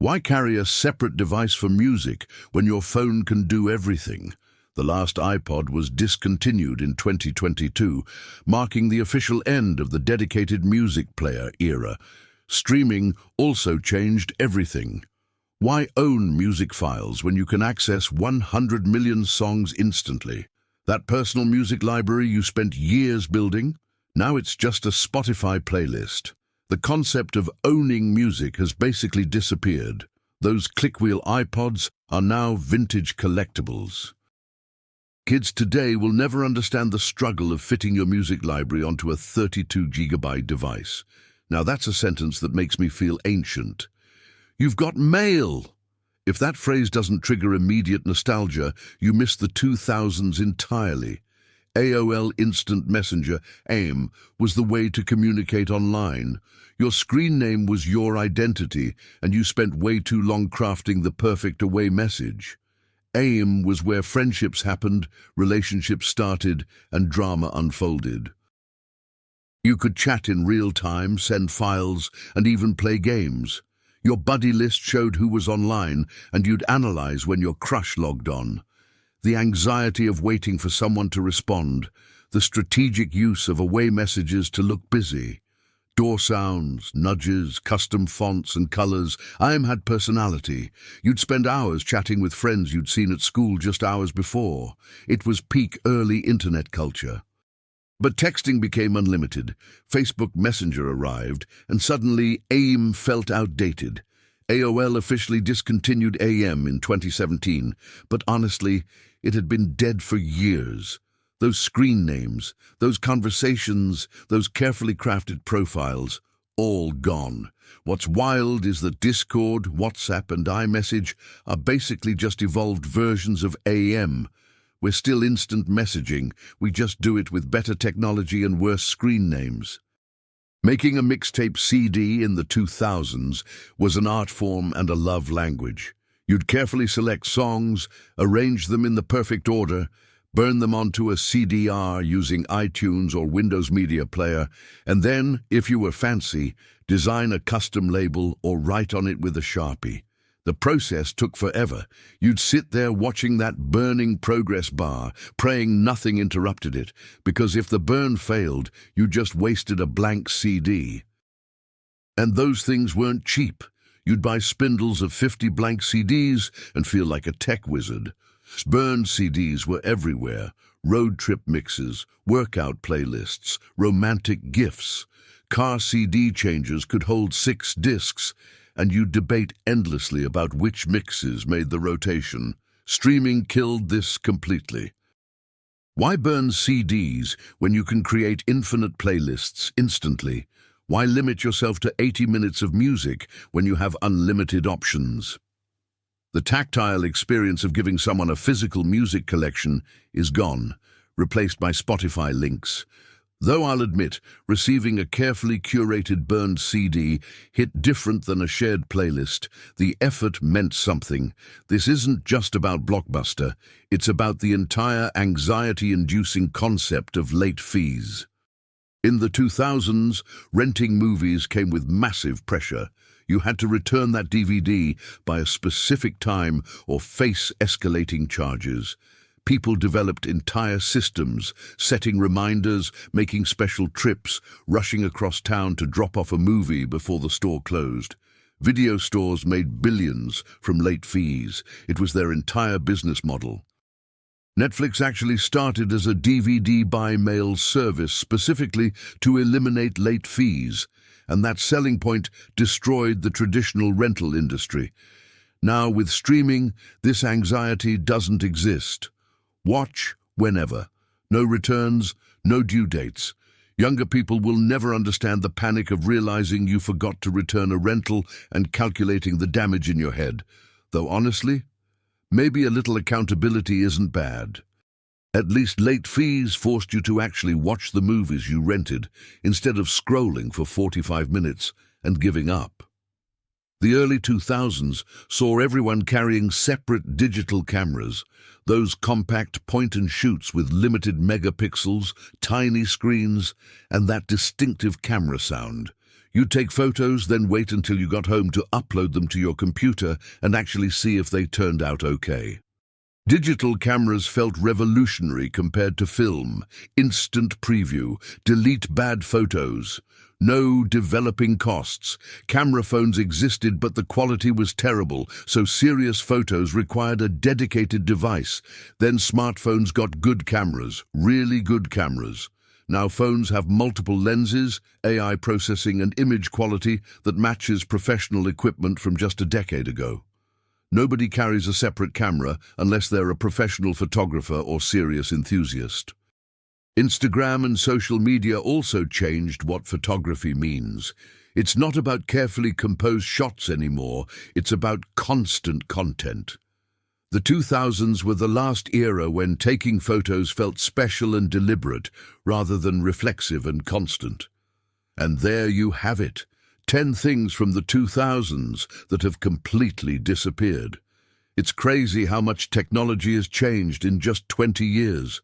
Why carry a separate device for music when your phone can do everything? The last iPod was discontinued in 2022, marking the official end of the dedicated music player era. Streaming also changed everything. Why own music files when you can access 100 million songs instantly? That personal music library you spent years building? Now it's just a Spotify playlist. The concept of owning music has basically disappeared. Those clickwheel iPods are now vintage collectibles. Kids today will never understand the struggle of fitting your music library onto a 32 GB device. Now that's a sentence that makes me feel ancient. You've got mail! If that phrase doesn't trigger immediate nostalgia, you miss the 2000s entirely. AOL Instant Messenger, AIM, was the way to communicate online. Your screen name was your identity, and you spent way too long crafting the perfect away message. AIM was where friendships happened, relationships started, and drama unfolded. You could chat in real time, send files, and even play games. Your buddy list showed who was online, and you'd analyze when your crush logged on. The anxiety of waiting for someone to respond, the strategic use of away messages to look busy. Door sounds, nudges, custom fonts and colors. AIM had personality. You'd spend hours chatting with friends you'd seen at school just hours before. It was peak early internet culture. But texting became unlimited. Facebook Messenger arrived, and suddenly AIM felt outdated. AOL officially discontinued AM in 2017, but honestly, it had been dead for years. Those screen names, those conversations, those carefully crafted profiles, all gone. What's wild is that Discord, WhatsApp, and iMessage are basically just evolved versions of AM. We're still instant messaging, we just do it with better technology and worse screen names. Making a mixtape CD in the 2000s was an art form and a love language. You'd carefully select songs, arrange them in the perfect order, burn them onto a CDR using iTunes or Windows Media Player, and then, if you were fancy, design a custom label or write on it with a Sharpie. The process took forever. You'd sit there watching that burning progress bar, praying nothing interrupted it, because if the burn failed, you just wasted a blank CD. And those things weren't cheap. You'd buy spindles of 50 blank CDs and feel like a tech wizard. Burned CDs were everywhere. Road trip mixes, workout playlists, romantic gifts. Car CD changers could hold 6 discs, and you'd debate endlessly about which mixes made the rotation. Streaming killed this completely. Why burn CDs when you can create infinite playlists instantly? Why limit yourself to 80 minutes of music when you have unlimited options? The tactile experience of giving someone a physical music collection is gone, replaced by Spotify links. Though I'll admit, receiving a carefully curated burned CD hit different than a shared playlist. The effort meant something. This isn't just about Blockbuster, it's about the entire anxiety-inducing concept of late fees. In the 2000s, renting movies came with massive pressure. You had to return that DVD by a specific time or face escalating charges. People developed entire systems, setting reminders, making special trips, rushing across town to drop off a movie before the store closed. Video stores made billions from late fees. It was their entire business model. Netflix actually started as a DVD by mail service specifically to eliminate late fees, and that selling point destroyed the traditional rental industry. Now, with streaming, this anxiety doesn't exist. Watch whenever. No returns, no due dates. Younger people will never understand the panic of realizing you forgot to return a rental and calculating the damage in your head. Though honestly, maybe a little accountability isn't bad. At least late fees forced you to actually watch the movies you rented instead of scrolling for 45 minutes and giving up. The early 2000s saw everyone carrying separate digital cameras, those compact point-and-shoots with limited megapixels, tiny screens, and that distinctive camera sound. You'd take photos, then wait until you got home to upload them to your computer and actually see if they turned out okay. Digital cameras felt revolutionary compared to film. Instant preview, delete bad photos. No developing costs. Camera phones existed, but the quality was terrible, so serious photos required a dedicated device. Then smartphones got good cameras, really good cameras. Now phones have multiple lenses, AI processing and image quality that matches professional equipment from just a decade ago. Nobody carries a separate camera unless they're a professional photographer or serious enthusiast. Instagram and social media also changed what photography means. It's not about carefully composed shots anymore, it's about constant content. The 2000s were the last era when taking photos felt special and deliberate, rather than reflexive and constant. And there you have it. 10 things from the 2000s that have completely disappeared. It's crazy how much technology has changed in just 20 years.